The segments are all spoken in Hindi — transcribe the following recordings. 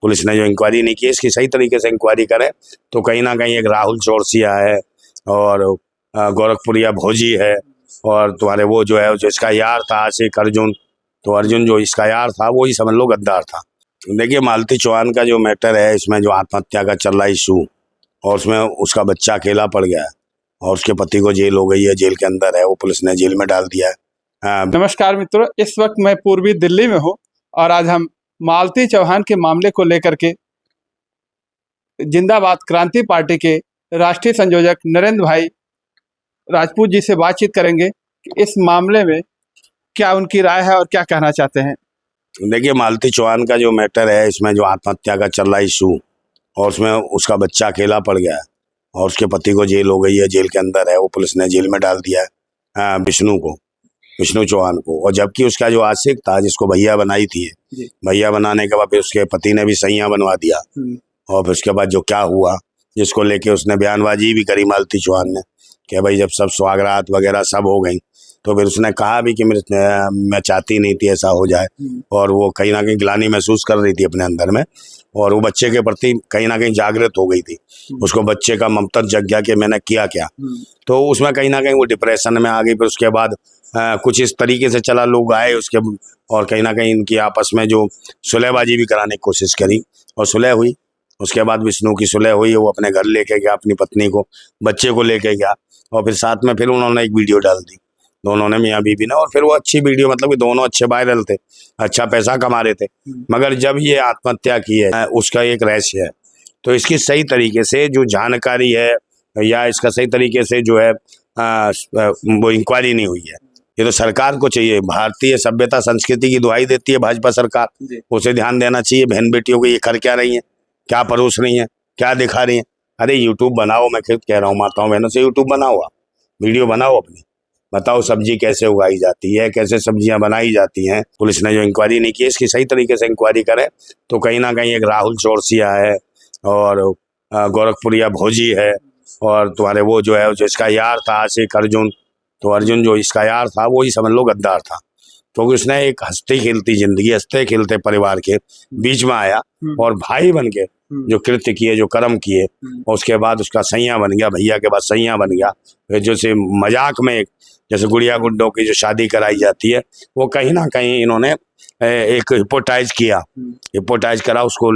पुलिस ने जो इंक्वायरी नहीं की इसकी सही तरीके से इंक्वायरी करे तो कहीं ना कहीं एक राहुल चौरसिया है और गोरखपुरिया भोजी है और तुम्हारे वो जो है जिसका यार था आशिक अर्जुन, तो अर्जुन जो इसका यार था वो ही समझ लो गद्दार था। देखिए मालती चौहान का जो मैटर है इसमें जो आत्महत्या का चल रहा इशू और उसमें उसका बच्चा अकेला पड़ गया है और उसके पति को जेल हो गई है, जेल के अंदर है, वो पुलिस ने जेल में डाल दिया है। नमस्कार मित्रों, इस वक्त मैं पूर्वी दिल्ली में हूँ और आज हम मालती चौहान के मामले को लेकर के जिंदाबाद क्रांति पार्टी के राष्ट्रीय संयोजक नरेंद्र भाई राजपूत जी से बातचीत करेंगे कि इस मामले में क्या उनकी राय है और क्या कहना चाहते हैं। देखिए मालती चौहान का जो मैटर है इसमें जो आत्महत्या का चल रहा इशू और उसमें उसका बच्चा अकेला पड़ गया है और उसके पति को जेल हो गई है, जेल के अंदर है, वो पुलिस ने जेल में डाल दिया है विष्णु चौहान को। और जबकि उसका जो आशिक था जिसको भैया बनाई थी, भैया बनाने के बाद फिर उसके पति ने भी सैयां बनवा दिया और फिर उसके बाद जो क्या हुआ जिसको लेके उसने बयानबाजी भी करी मालती चौहान ने कि भाई जब सब सुहागरात वगैरह सब हो गई तो फिर उसने कहा भी कि मैं चाहती नहीं थी ऐसा हो जाए और वो कहीं ना कहीं ग्लानि महसूस कर रही थी अपने अंदर में और वो बच्चे के प्रति कहीं ना कहीं जागृत हो गई थी, उसको बच्चे का ममता जग गया कि मैंने किया क्या, तो उसमें कहीं ना कहीं वो डिप्रेशन में आ गई। फिर उसके बाद कुछ इस तरीके से चला, लोग आए उसके और कहीं ना कहीं इनकी आपस में जो सुलहबाजी भी कराने की कोशिश करी और सुलह हुई। उसके बाद विष्णु की सुलह हुई, वो अपने घर लेके गया अपनी पत्नी को, बच्चे को लेके गया और फिर साथ में फिर उन्होंने एक वीडियो डाल दी दोनों ने, मियाँ बीबी ने, और फिर वो अच्छी वीडियो, मतलब कि दोनों अच्छे वायरल थे, अच्छा पैसा कमा रहे थे। मगर जब ये आत्महत्या की है उसका एक रहस्य है, तो इसकी सही तरीके से जो जानकारी है या इसका सही तरीके से जो है वो इंक्वायरी नहीं हुई है। ये तो सरकार को चाहिए, भारतीय सभ्यता संस्कृति की दुहाई देती है भाजपा सरकार, उसे ध्यान देना चाहिए बहन बेटियों को ये कर क्या रही है, क्या परोस रही है, क्या दिखा रही है। अरे यूट्यूब बनाओ, मैं खुद कह रहा हूँ माताओं बहनों से, यूट्यूब बनाओ, आप वीडियो बनाओ अपनी, बताओ सब्जी कैसे उगाई जाती है, कैसे सब्जियां बनाई जाती हैं। पुलिस ने जो इंक्वायरी नहीं की इसकी सही तरीके से इंक्वायरी करे तो कहीं ना कहीं एक राहुल चौरसिया है और गोरखपुरिया भोजी है और तुम्हारे वो जो है जिसका यार था आशिक अर्जुन, तो अर्जुन जो इसका यार था वो ही समझ लो गद्दार था, क्योंकि उसने एक हंसती खेलती जिंदगी, हंसते खेलते परिवार के बीच में आया और भाई बन के जो कृत्य किए, जो कर्म किए, और उसके बाद उसका सैयां बन गया, भैया के बाद सैयां बन गया। जैसे मजाक में एक जैसे गुड़िया गुड्डों की जो शादी कराई जाती है वो कहीं ना कहीं इन्होंने एक हिपोटाइज करा उसको,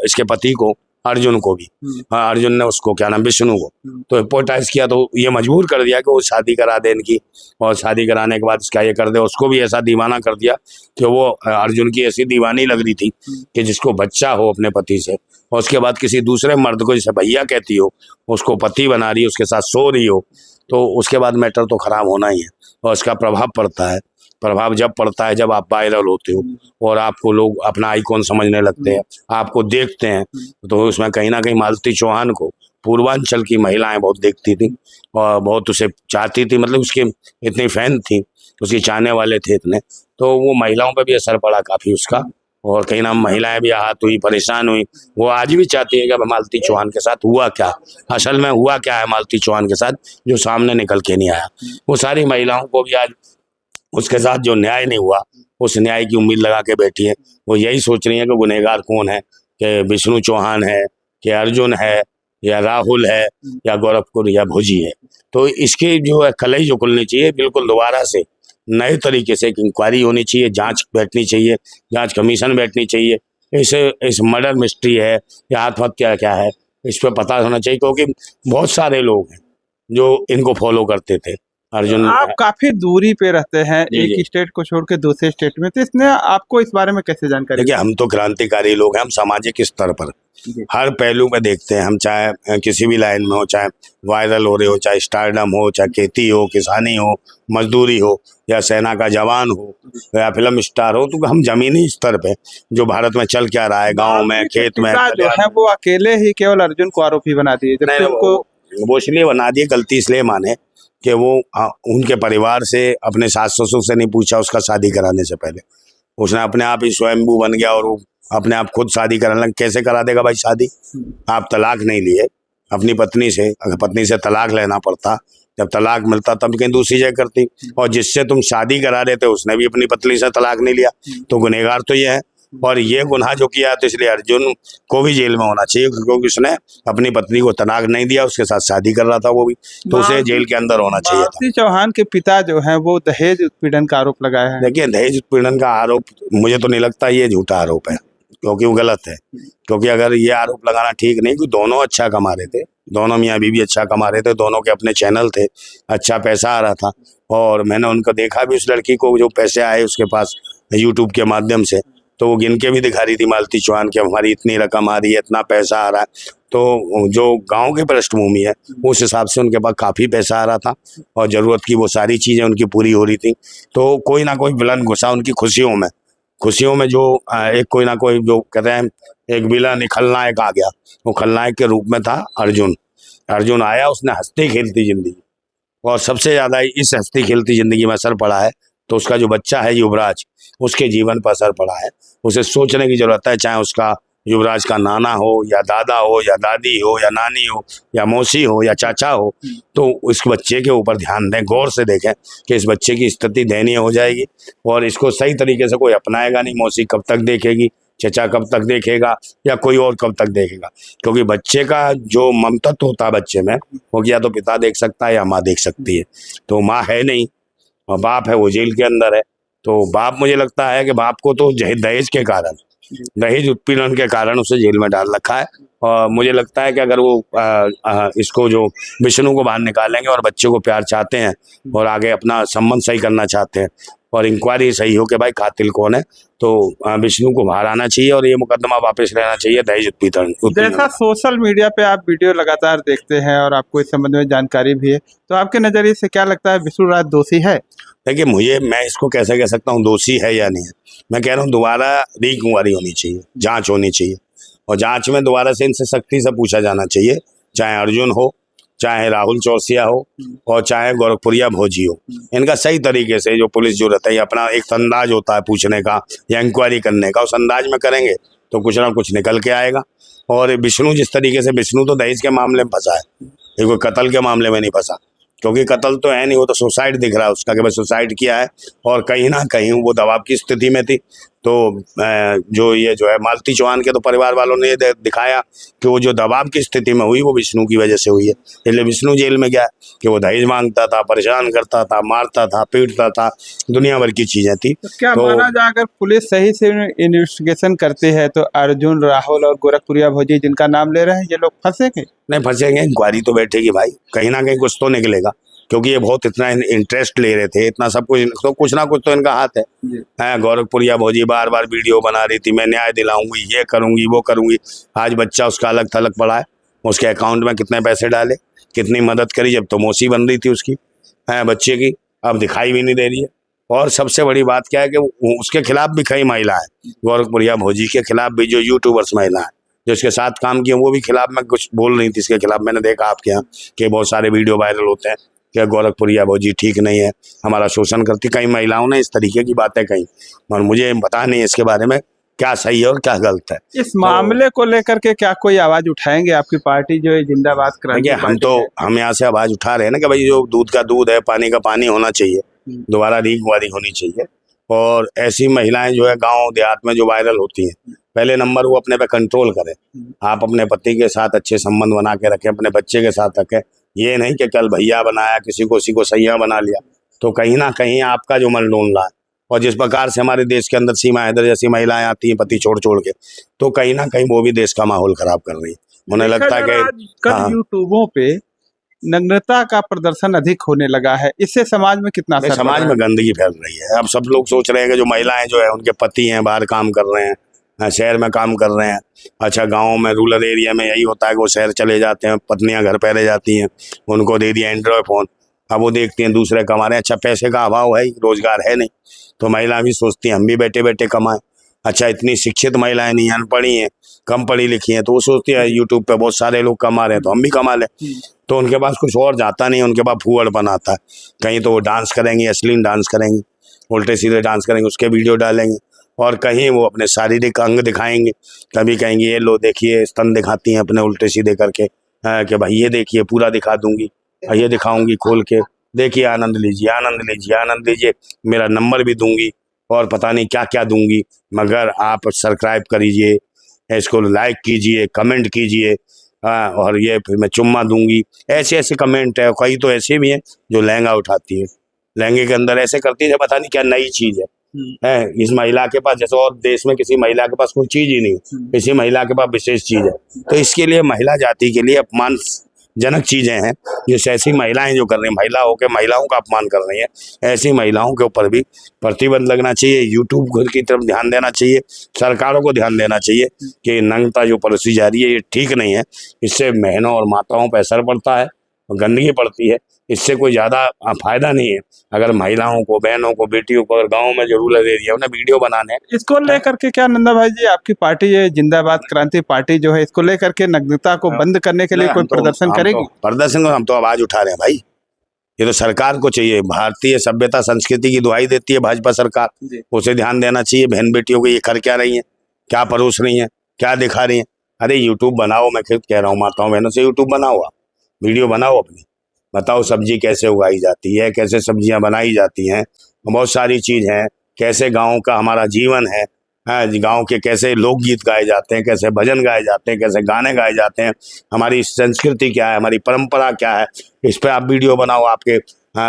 इसके पति को, अर्जुन को भी, अर्जुन ने उसको क्या नाम विष्णु को तो हिपोटाइज किया, तो ये मजबूर कर दिया कि वो शादी करा दे इनकी, और शादी कराने के बाद इसका ये कर दे, उसको भी ऐसा दीवाना कर दिया कि वो अर्जुन की ऐसी दीवानी लग रही थी कि जिसको बच्चा हो अपने पति से और उसके बाद किसी दूसरे मर्द को जिसे भैया कहती हो उसको पति बना रही हो, उसके साथ सो रही हो, तो उसके बाद मैटर तो खराब होना ही है और उसका प्रभाव पड़ता है। प्रभाव जब पड़ता है जब आप वायरल होते हो और आपको लोग अपना आइकॉन समझने लगते हैं, आपको देखते हैं, तो उसमें कहीं ना कहीं मालती चौहान को पूर्वांचल की महिलाएं बहुत देखती थी और बहुत उसे चाहती थी, मतलब उसकी इतनी फैन थी, उसकी चाहने वाले थे इतने, तो वो महिलाओं पर भी असर पड़ा काफ़ी उसका और कहीं ना महिलाएं भी आहत हुई, परेशान हुई। वो आज भी चाहती है कि अब मालती चौहान के साथ हुआ क्या, असल में हुआ क्या है मालती चौहान के साथ जो सामने निकल के नहीं आया। वो सारी महिलाओं को भी आज उसके साथ जो न्याय नहीं हुआ उस न्याय की उम्मीद लगा के बैठी है। वो यही सोच रही है कि गुनहगार कौन है, कि विष्णु चौहान है, कि अर्जुन है, या राहुल है, या गोरखपुर या भोजी है। तो इसकी जो है कलई जो खुलनी चाहिए, बिल्कुल दोबारा से नए तरीके से एक इंक्वायरी होनी चाहिए, जांच बैठनी चाहिए, जांच कमीशन बैठनी चाहिए। इस मर्डर मिस्ट्री है या आत्महत्या क्या है इस पर पता होना चाहिए, क्योंकि बहुत सारे लोग हैं जो इनको फॉलो करते थे। अर्जुन, आप काफी दूरी पे रहते हैं, एक स्टेट को छोड़ के दूसरे स्टेट में, तो इसने आपको इस बारे में कैसे जानकारी? देखिए हम तो क्रांतिकारी लोग हैं, हम सामाजिक स्तर पर हर पहलू में देखते हैं, हम चाहे किसी भी लाइन में हो, चाहे वायरल हो रहे हो, चाहे स्टारडम हो, चाहे खेती हो, किसानी हो, मजदूरी हो, या सेना का जवान हो, या फिल्म स्टार हो, तो हम जमीनी स्तर पे जो भारत में चल क्या रहा है, गाँव में, खेत में जो है वो अकेले ही केवल अर्जुन को आरोपी बना दिए, जबकि उनको वो इसलिए बना दिए, गलती इसलिए माने कि वो उनके परिवार से, अपने सास ससुर से नहीं पूछा उसका शादी कराने से पहले, उसने अपने आप ही स्वयंभू बन गया और वो अपने आप खुद शादी कराने लगा। कैसे करा देगा भाई शादी? आप तलाक नहीं लिए अपनी पत्नी से, अगर पत्नी से तलाक लेना पड़ता, जब तलाक मिलता तब कहीं दूसरी जगह करती, और जिससे तुम शादी करा रहे थे उसने भी अपनी पत्नी से तलाक नहीं लिया, तो गुनहगार तो ये है। और ये गुनाह जो किया तो इसलिए अर्जुन को भी जेल में होना चाहिए, क्योंकि उसने अपनी पत्नी को तलाक नहीं दिया, उसके साथ शादी कर रहा था वो भी, तो उसे जेल के अंदर होना चाहिए था। मालती चौहान के पिता जो हैं वो दहेज उत्पीड़न का आरोप लगाया है। देखिए, दहेज उत्पीड़न का आरोप मुझे तो नहीं लगता ये झूठा आरोप है, क्योंकि वो गलत है। क्योंकि अगर ये आरोप लगाना ठीक नहीं, क्योंकि दोनों अच्छा कमा रहे थे, दोनों मियाँ बीवी अच्छा कमा रहे थे, दोनों के अपने चैनल थे, अच्छा पैसा आ रहा था। और मैंने उनको देखा भी, उस लड़की को जो पैसे आए उसके पास यूट्यूब के माध्यम से, तो वो गिन के भी दिखा रही थी मालती चौहान की हमारी इतनी रकम आ रही है, इतना पैसा आ रहा है। तो जो गांव की पृष्ठभूमि है उस हिसाब से उनके पास काफ़ी पैसा आ रहा था और ज़रूरत की वो सारी चीज़ें उनकी पूरी हो रही थी। तो कोई ना कोई विलन घुसा उनकी खुशियों में जो एक कोई ना कोई जो कहते हैं एक विलन खलनायक आ गया, वो खलनायक के रूप में था अर्जुन आया, उसने हंसती खेलती जिंदगी, और सबसे ज़्यादा इस हंसती खेलती जिंदगी में असर पड़ा है तो उसका जो बच्चा है युवराज, उसके जीवन पर असर पड़ा है। उसे सोचने की जरूरत है, चाहे उसका युवराज का नाना हो या दादा हो या दादी हो या नानी हो या मौसी हो या चाचा हो, तो इस बच्चे के ऊपर ध्यान दें, गौर से देखें कि इस बच्चे की स्थिति दयनीय हो जाएगी और इसको सही तरीके से कोई अपनाएगा नहीं। मौसी कब तक देखेगी, चचा कब तक देखेगा, या कोई और कब तक देखेगा, क्योंकि बच्चे का जो ममतत्व होता है बच्चे में, वो या तो पिता देख सकता है या माँ देख सकती है। तो माँ है नहीं और बाप है, वो जेल के अंदर है। तो बाप, मुझे लगता है कि बाप को तो दहेज के कारण, दहेज उत्पीड़न के कारण उसे जेल में डाल रखा है। और मुझे लगता है कि अगर वो इसको जो विष्णु को बाहर निकालेंगे और बच्चे को प्यार चाहते हैं और आगे अपना संबंध सही करना चाहते हैं और इंक्वायरी सही हो कि भाई कातिल कौन है, तो विष्णु को बाहर आना चाहिए और ये मुकदमा वापस लेना चाहिए दहेज उत्पीड़न। जैसा सोशल मीडिया पे आप वीडियो लगातार देखते हैं और आपको इस संबंध में जानकारी भी है, तो आपके नजरिए से क्या लगता है, विष्णु राज दोषी है? देखिए, मैं इसको कैसे कह सकता हूँ दोषी है या नहीं है। मैं कह रहा हूँ दोबारा इंक्वायरी होनी चाहिए, जांच होनी चाहिए, और जांच में दोबारा से इनसे सख्ती से पूछा जाना चाहिए, चाहे अर्जुन हो, चाहे राहुल चौरसिया हो और चाहे गोरखपुरिया भोजी हो। इनका सही तरीके से जो पुलिस जो रहता है, अपना एक अंदाज होता है पूछने का या इंक्वायरी करने का, उस अंदाज में करेंगे तो कुछ ना कुछ निकल के आएगा। और विष्णु जिस तरीके से, विष्णु तो दहेज के मामले में फंसा है, ये कोई कत्ल के मामले में नहीं फंसा, क्योंकि कत्ल तो है नहीं, वो तो सुसाइड दिख रहा है उसका कि भाई सुसाइड किया है, और कहीं ना कहीं वो दबाव की स्थिति में थी। तो जो है मालती चौहान के तो परिवार वालों ने दिखाया कि वो जो दबाव की स्थिति में हुई वो विष्णु की वजह से हुई है। इसलिए विष्णु जेल में गया कि वो दहेज मांगता था, परेशान करता था, मारता था, पीटता था, दुनिया भर की चीजें थी। तो क्या माना जाए, अगर पुलिस सही से इन्वेस्टिगेशन करती है तो अर्जुन, राहुल और गोरखपुरिया भोजी जिनका नाम ले रहे हैं, ये लोग फंसेंगे? नहीं फंसेंगे, इंक्वायरी तो बैठेगी भाई, कहीं ना कहीं कुछ तो निकलेगा, क्योंकि ये बहुत इतना इंटरेस्ट ले रहे थे, इतना सब कुछ, तो कुछ ना कुछ तो इनका हाथ है। गोरखपुरिया भोजी बार बार वीडियो बना रही थी, मैं न्याय दिलाऊंगी, ये करूंगी, वो करूंगी। आज बच्चा उसका अलग थलग पड़ा है, उसके अकाउंट में कितने पैसे डाले, कितनी मदद करी, जब तो मौसी बन रही थी उसकी बच्चे की, अब दिखाई भी नहीं दे रही है। और सबसे बड़ी बात क्या है कि उसके खिलाफ भी कई महिला है, गोरखपुरिया भोजी के खिलाफ भी जो यूट्यूबर्स महिला है जो इसके साथ काम किए, वो भी खिलाफ में कुछ बोल रही थी इसके खिलाफ। मैंने देखा आपके यहाँ कि बहुत सारे वीडियो वायरल होते हैं कि गोरखपुरिया भोजी ठीक नहीं है, हमारा शोषण करती, कई महिलाओं ने इस तरीके की बातें कही, और मुझे पता नहीं इसके बारे में क्या सही है और क्या गलत है। इस मामले को लेकर के क्या कोई आवाज उठाएंगे? आपकी पार्टी जो है जिंदाबाद क्रांति हम यहाँ से आवाज उठा रहे हैं ना कि भाई जो दूध का दूध है, पानी का पानी होना चाहिए, दोबारा इंक्वायरी होनी चाहिए। और ऐसी महिलाएं जो है गांव देहात में जो वायरल होती हैं, पहले नंबर वो अपने पे कंट्रोल करें। आप अपने पति के साथ अच्छे संबंध बना के रखें, अपने बच्चे के साथ रखें, ये नहीं कि कल भैया बनाया किसी को सैया बना लिया, तो कहीं ना कहीं आपका जो मन डोल रहा है। और जिस प्रकार से हमारे देश के अंदर सीमा हैदर जैसी महिलाएं आती हैं पति छोड़ के, तो कहीं ना कहीं वो भी देश का माहौल खराब कर रही है। उन्हें लगता है कि यूट्यूबों पे नग्नता का प्रदर्शन अधिक होने लगा है, इससे समाज में कितना असर, समाज में गंदगी फैल रही है। अब सब लोग सोच रहे हैं कि जो महिलाएं जो है उनके पति हैं बाहर काम कर रहे हैं, शहर में काम कर रहे हैं। अच्छा, गाँव में रूरल एरिया में यही होता है कि वो शहर चले जाते हैं, पत्नियां घर पे रह जाती हैं, उनको दे दिया एंड्रॉयड फ़ोन, अब वो देखती हैं दूसरे कमा रहे हैं। अच्छा, पैसे का अभाव है, रोजगार है नहीं, तो महिला भी सोचती हैं हम भी बैठे बैठे कमाएं। अच्छा, इतनी शिक्षित महिलाएं नहीं, अनपढ़ी हैं, कम पढ़ी लिखी हैं, तो वो सोचती है यूट्यूब पे बहुत सारे लोग कमा रहे हैं तो हम भी कमा लें। तो उनके पास कुछ और जाता नहीं, उनके पास फूहड़पन आता है। कहीं तो वो डांस करेंगी, अश्लील डांस करेंगी, उल्टे सीधे डांस करेंगे, उसके वीडियो डालेंगे, और कहीं वो अपने शारीरिक अंग दिखाएंगे, कभी कहेंगे ये लो देखिए स्तन दिखाती हैं अपने उल्टे सीधे करके, कि भाई ये देखिए पूरा दिखा दूंगी, ये दिखाऊंगी खोल के, देखिए आनंद लीजिए, आनंद लीजिए, आनंद लीजिए, मेरा नंबर भी दूंगी, और पता नहीं क्या क्या दूंगी, मगर आप सब्सक्राइब करिए, इसको लाइक कीजिए, कमेंट कीजिए। हाँ, और ये फिर मैं चुम्मा दूंगी, ऐसे ऐसे कमेंट है। कई तो ऐसे भी हैं जो लहंगा उठाती है, लहंगे के अंदर ऐसे करती है, पता नहीं क्या नई चीज है। इस महिला के पास, जैसे और देश में किसी महिला के पास कोई चीज ही नहीं, इसी महिला के पास विशेष चीज है। तो इसके लिए महिला जाति के लिए अपमानजनक चीजें हैं, जैसे ऐसी महिलाएं जो कर रही हैं, महिला होकर महिलाओं का अपमान कर रही हैं, ऐसी महिलाओं के ऊपर भी प्रतिबंध लगना चाहिए। यूट्यूब की तरफ ध्यान देना चाहिए, सरकारों को ध्यान देना चाहिए कि नग्नता जो परोसी जा रही है ये ठीक नहीं है। इससे बहनों और माताओं पर असर पड़ता है, गंदगी पड़ती है, इससे कोई ज़्यादा फायदा नहीं है। अगर महिलाओं को, बहनों को, बेटियों को अगर गाँव में जो रूरल एरिया उन्हें वीडियो बनाने, इसको लेकर के क्या नंदा भाई जी, आपकी पार्टी ये जिंदाबाद क्रांति पार्टी जो है, इसको लेकर के नग्नता को बंद करने के लिए कोई प्रदर्शन करेगी? प्रदर्शन को हम तो आवाज उठा रहे हैं भाई, ये तो सरकार को चाहिए। भारतीय सभ्यता संस्कृति की दुहाई देती है भाजपा सरकार, उसे ध्यान देना चाहिए। बहन बेटियों को ये कर क्या रही है, क्या परोस रही है, क्या दिखा रही है? अरे यूट्यूब बनाओ, मैं खुद कह रहा हूँ, माताओं बहनों से यूट्यूब बनाओ, आप वीडियो बनाओ अपनी, बताओ सब्जी कैसे उगाई जाती है, कैसे सब्जियां बनाई जाती हैं, बहुत सारी चीज़ हैं, कैसे गांव का हमारा जीवन है, गांव के कैसे लोकगीत गाए जाते हैं, कैसे भजन गाए जाते हैं, कैसे गाने गाए जाते हैं, हमारी संस्कृति क्या है, हमारी परंपरा क्या है, इस पर आप वीडियो बनाओ। आपके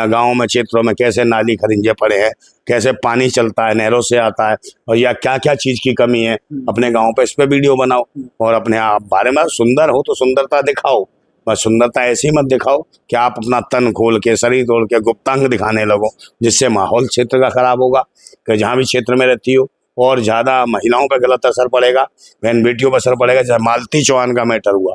गाँव में, क्षेत्रों में कैसे नाली खरिंजे पड़े हैं, कैसे पानी चलता है, नहरों से आता है, और या क्या क्या चीज़ की कमी है अपने गाँव पे, इस पर वीडियो बनाओ। और अपने आप बारे में सुंदर हो तो सुंदरता दिखाओ, बस सुंदरता ऐसी मत दिखाओ कि आप अपना तन खोल के, शरीर तोड़ के गुप्तांग दिखाने लगो, जिससे माहौल क्षेत्र का खराब होगा। कि जहाँ भी क्षेत्र में रहती हो, और ज़्यादा महिलाओं पर गलत असर पड़ेगा, बहन बेटियों पर असर पड़ेगा। जैसे मालती चौहान का मैटर हुआ,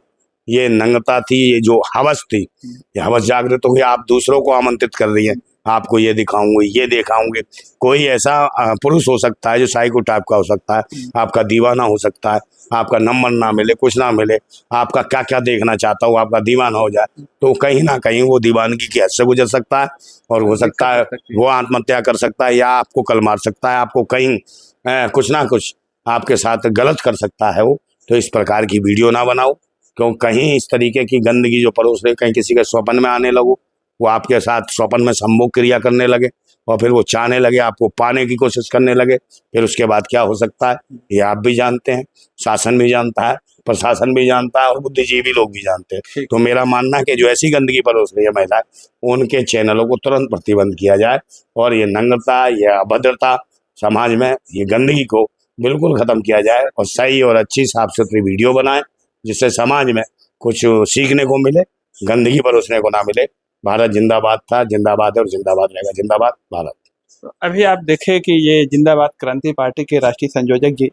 ये नंगता थी, ये जो हवस थी, ये हवस जागृत हुई, आप दूसरों को आमंत्रित कर रही हैं, आपको ये दिखाऊंगी, ये दिखाऊंगे। कोई ऐसा पुरुष हो सकता है जो साइको टाइप का हो सकता है, आपका दीवाना हो सकता है, आपका नंबर ना मिले, कुछ ना मिले, आपका क्या क्या देखना चाहता हो, आपका दीवाना हो जाए, तो कहीं ना कहीं वो दीवानगी की हद से गुजर सकता है, और हो सकता है वो आत्महत्या कर सकता है, या आपको कल मार सकता है, आपको कहीं कुछ ना कुछ आपके साथ गलत कर सकता है वो। तो इस प्रकार की वीडियो ना बनाओ, क्यों कहीं इस तरीके की गंदगी जो परोस रहे, कहीं किसी के स्वप्न में आने लगो, वो आपके साथ स्वप्न में संभोग क्रिया करने लगे, और फिर वो चाहने लगे, आपको पाने की कोशिश करने लगे, फिर उसके बाद क्या हो सकता है ये आप भी जानते हैं, शासन भी जानता है, प्रशासन भी जानता है, और बुद्धिजीवी लोग भी जानते हैं। तो मेरा मानना है कि जो ऐसी गंदगी परोस रही है महिलाएं, उनके चैनलों को तुरंत प्रतिबंध किया जाए, और ये नग्नता, ये अभद्रता समाज में, ये गंदगी को बिल्कुल ख़त्म किया जाए, और सही और अच्छी साफ सुथरी वीडियो बनाएं, जिससे समाज में कुछ सीखने को मिले, गंदगी परोसने को ना मिले। भारत जिंदाबाद था, जिंदाबाद है, और जिंदाबाद रहेगा। जिंदाबाद भारत। अभी आप देखें कि ये जिंदाबाद क्रांति पार्टी के राष्ट्रीय संयोजक जी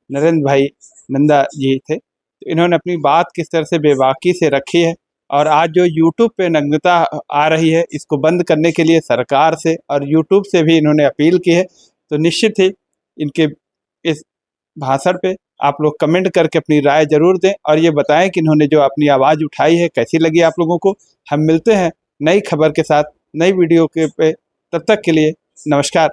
नरेंद्र भाई नंदा जी थे, तो इन्होंने अपनी बात किस तरह से बेबाकी से रखी है, और आज जो यूट्यूब पे नग्नता आ रही है, इसको बंद करने के लिए सरकार से और यूट्यूब से भी इन्होंने अपील की है। तो निश्चित ही इनके इस भाषण पे आप लोग कमेंट करके अपनी राय जरूर दें, और ये बताएं कि इन्होंने जो अपनी आवाज़ उठाई है कैसी लगी आप लोगों को। हम मिलते हैं नई खबर के साथ, नई वीडियो के पे, तब तक के लिए नमस्कार।